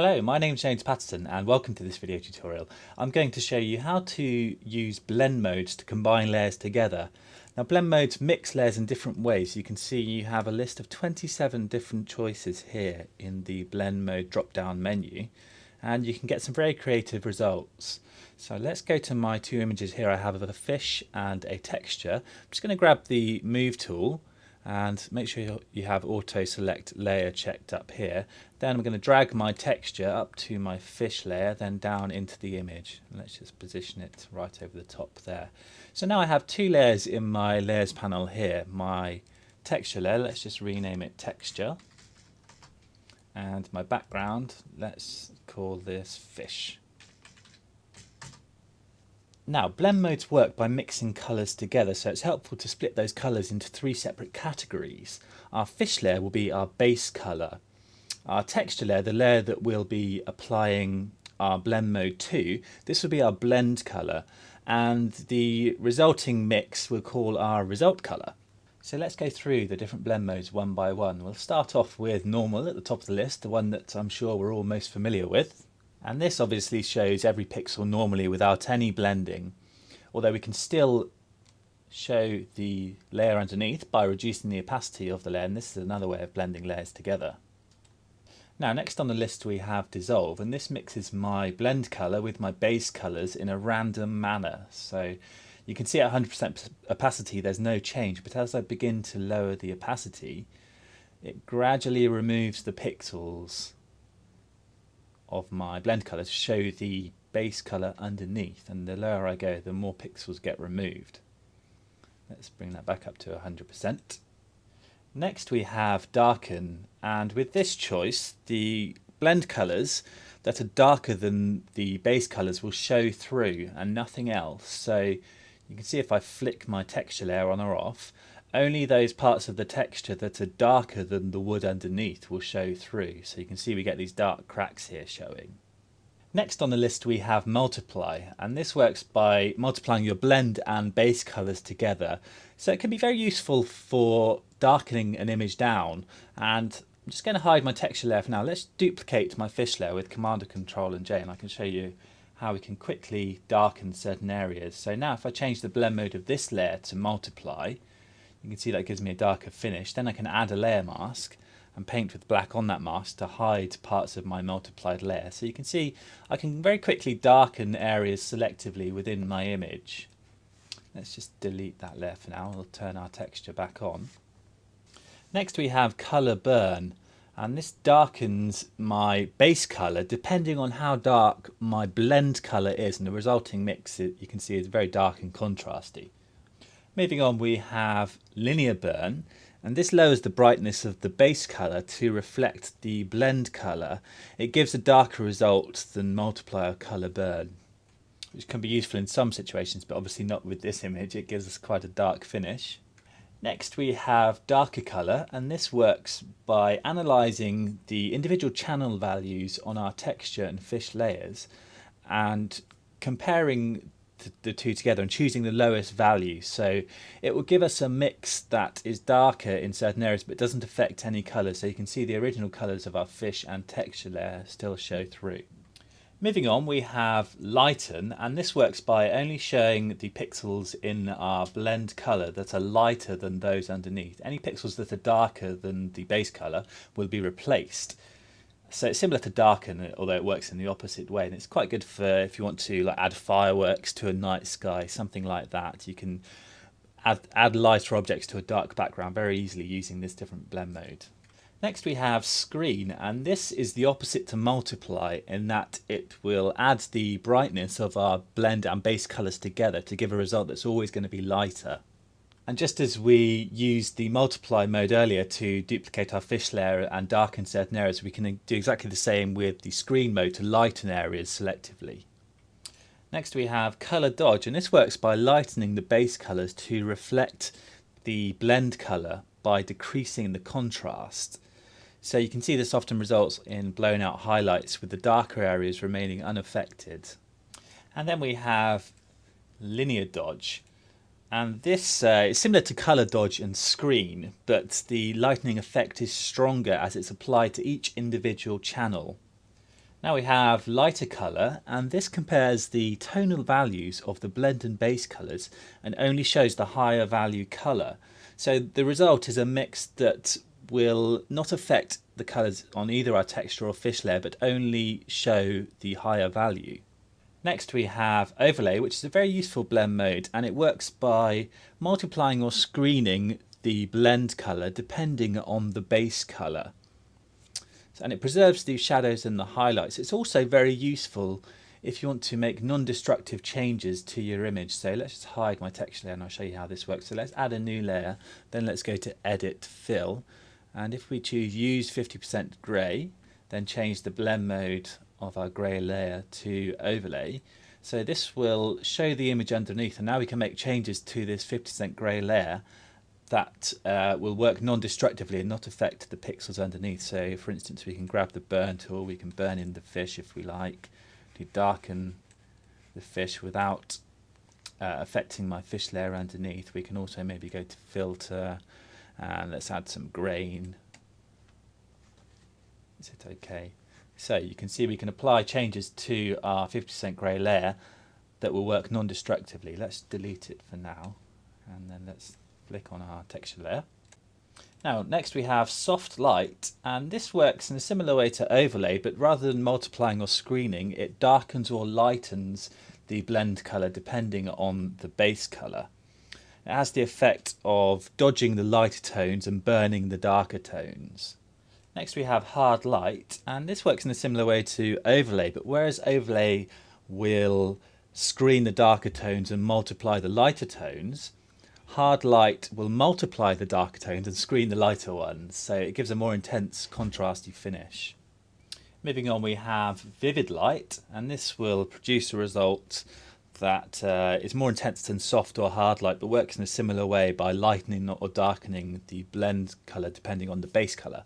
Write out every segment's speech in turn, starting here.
Hello, my name is James Patterson and welcome to this video tutorial. I'm going to show you how to use blend modes to combine layers together. Now blend modes mix layers in different ways. You can see you have a list of 27 different choices here in the blend mode drop down menu, and you can get some very creative results. So let's go to my two images here. I have a fish and a texture. I'm just going to grab the move tool and make sure you have auto select layer checked up here. Then I'm going to drag my texture up to my fish layer, then down into the image. Let's just position it right over the top there. So now I have two layers in my layers panel here. My texture layer, let's just rename it texture, and my background, let's call this fish. Now, blend modes work by mixing colours together, so it's helpful to split those colours into three separate categories. Our fish layer will be our base colour. Our texture layer, the layer that we'll be applying our blend mode to, this will be our blend colour, and the resulting mix we'll call our result colour. So let's go through the different blend modes one by one. We'll start off with normal at the top of the list, the one that I'm sure we're all most familiar with. And this obviously shows every pixel normally without any blending, although we can still show the layer underneath by reducing the opacity of the layer, and this is another way of blending layers together. Now next on the list we have dissolve, and this mixes my blend colour with my base colours in a random manner. So you can see at 100% opacity there's no change, but as I begin to lower the opacity, it gradually removes the pixels of my blend colour to show the base colour underneath, and the lower I go the more pixels get removed. Let's bring that back up to 100%. Next we have darken, and with this choice the blend colours that are darker than the base colours will show through and nothing else. So you can see if I flick my texture layer on or off, only those parts of the texture that are darker than the wood underneath will show through. So you can see we get these dark cracks here showing. Next on the list we have multiply, and this works by multiplying your blend and base colours together. So it can be very useful for darkening an image down, and I'm just going to hide my texture layer for now. Let's duplicate my fish layer with Command and Control and J, and I can show you how we can quickly darken certain areas. So now if I change the blend mode of this layer to multiply, you can see that gives me a darker finish. Then I can add a layer mask and paint with black on that mask to hide parts of my multiplied layer. So you can see I can very quickly darken areas selectively within my image. Let's just delete that layer for now. We'll turn our texture back on. Next we have color burn, and this darkens my base color depending on how dark my blend color is, and the resulting mix you can see is very dark and contrasty. Moving on we have linear burn, and this lowers the brightness of the base colour to reflect the blend colour. It gives a darker result than multiply or colour burn, which can be useful in some situations, but obviously not with this image. It gives us quite a dark finish. Next we have darker colour, and this works by analysing the individual channel values on our texture and fish layers and comparing the two together and choosing the lowest value. So it will give us a mix that is darker in certain areas but doesn't affect any colours, so you can see the original colours of our fish and texture layer still show through. Moving on we have lighten, and this works by only showing the pixels in our blend colour that are lighter than those underneath. Any pixels that are darker than the base colour will be replaced. So it's similar to darken, although it works in the opposite way, and it's quite good for if you want to add fireworks to a night sky, something like that. You can add lighter objects to a dark background very easily using this different blend mode. Next we have screen, and this is the opposite to multiply in that it will add the brightness of our blend and base colours together to give a result that's always going to be lighter. And just as we used the multiply mode earlier to duplicate our fish layer and darken certain areas, we can do exactly the same with the screen mode to lighten areas selectively. Next we have color dodge, and this works by lightening the base colors to reflect the blend color by decreasing the contrast. So you can see this often results in blown out highlights with the darker areas remaining unaffected. And then we have linear dodge. And this is similar to color dodge and screen, but the lightening effect is stronger as it's applied to each individual channel. Now we have lighter colour, and this compares the tonal values of the blend and base colours and only shows the higher value colour. So the result is a mix that will not affect the colours on either our texture or fish layer, but only show the higher value. Next we have overlay, which is a very useful blend mode, and it works by multiplying or screening the blend colour depending on the base colour. And it preserves the shadows and the highlights. It's also very useful if you want to make non-destructive changes to your image. So let's just hide my texture layer and I'll show you how this works. So let's add a new layer, then let's go to Edit, Fill, and if we choose Use 50% Grey, then change the blend mode of our grey layer to Overlay. So this will show the image underneath, and now we can make changes to this 50% grey layer that will work non-destructively and not affect the pixels underneath. So for instance, we can grab the burn tool, we can burn in the fish if we like, to darken the fish without affecting my fish layer underneath. We can also maybe go to filter and let's add some grain. Is it okay? So you can see we can apply changes to our 50% grey layer that will work non-destructively. Let's delete it for now, and then let's click on our texture layer. Now next we have soft light, and this works in a similar way to overlay, but rather than multiplying or screening, it darkens or lightens the blend colour depending on the base colour. It has the effect of dodging the lighter tones and burning the darker tones. Next we have hard light, and this works in a similar way to overlay, but whereas overlay will screen the darker tones and multiply the lighter tones, hard light will multiply the darker tones and screen the lighter ones, so it gives a more intense contrasty finish. Moving on, we have vivid light, and this will produce a result that is more intense than soft or hard light, but works in a similar way by lightening or darkening the blend colour depending on the base colour.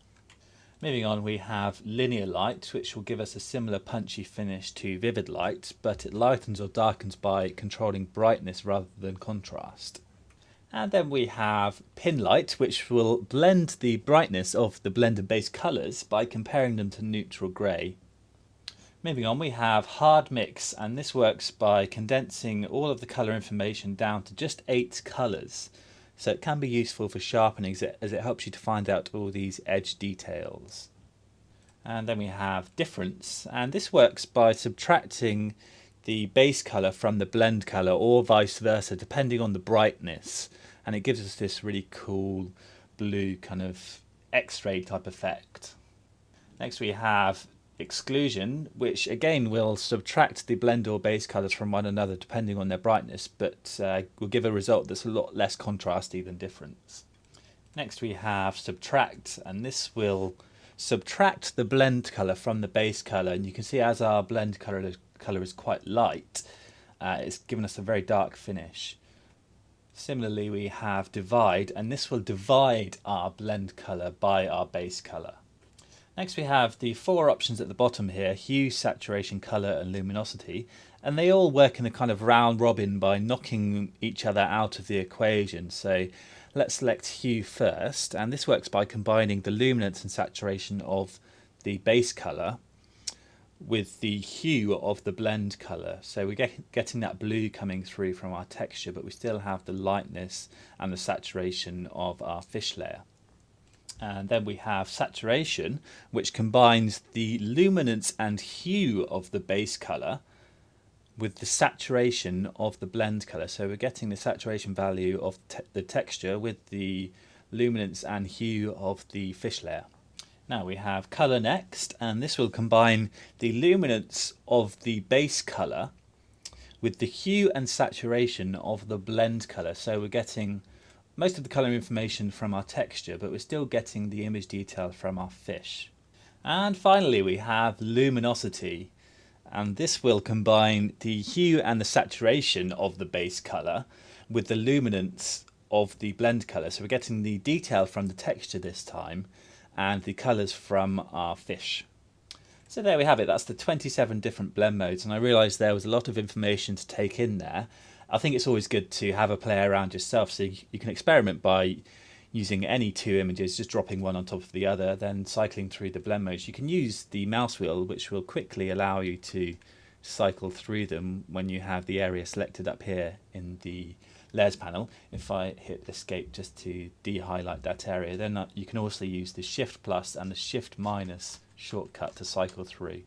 Moving on, we have linear light, which will give us a similar punchy finish to vivid light, but it lightens or darkens by controlling brightness rather than contrast. And then we have pin light, which will blend the brightness of the blend and base colours by comparing them to neutral grey. Moving on, we have hard mix, and this works by condensing all of the colour information down to just 8 colours. So it can be useful for sharpening as it helps you to find out all these edge details. And then we have difference, and this works by subtracting the base colour from the blend colour or vice versa depending on the brightness, and it gives us this really cool blue kind of X-ray type effect. Next we have exclusion, which again will subtract the blend or base colours from one another depending on their brightness, but will give a result that's a lot less contrasty than difference. Next we have subtract, and this will subtract the blend colour from the base colour, and you can see as our blend colour is quite light, it's given us a very dark finish. Similarly we have divide, and this will divide our blend colour by our base colour. Next we have the 4 options at the bottom here: hue, saturation, colour and luminosity, and they all work in a kind of round robin by knocking each other out of the equation. So let's select hue first, and this works by combining the luminance and saturation of the base colour with the hue of the blend colour. So we're getting that blue coming through from our texture, but we still have the lightness and the saturation of our fish layer. And then we have saturation, which combines the luminance and hue of the base colour with the saturation of the blend colour. So we're getting the saturation value of the texture with the luminance and hue of the fish layer. Now we have colour next, and this will combine the luminance of the base colour with the hue and saturation of the blend colour. So we're getting most of the colour information from our texture, but we're still getting the image detail from our fish. And finally we have luminosity, and this will combine the hue and the saturation of the base colour with the luminance of the blend colour. So we're getting the detail from the texture this time and the colours from our fish. So there we have it. That's the 27 different blend modes, and I realised there was a lot of information to take in there. I think it's always good to have a play around yourself so you can experiment by using any two images, just dropping one on top of the other, then cycling through the blend modes. You can use the mouse wheel, which will quickly allow you to cycle through them when you have the area selected up here in the layers panel. If I hit escape just to de-highlight that area, then you can also use the Shift plus and the Shift minus shortcut to cycle through.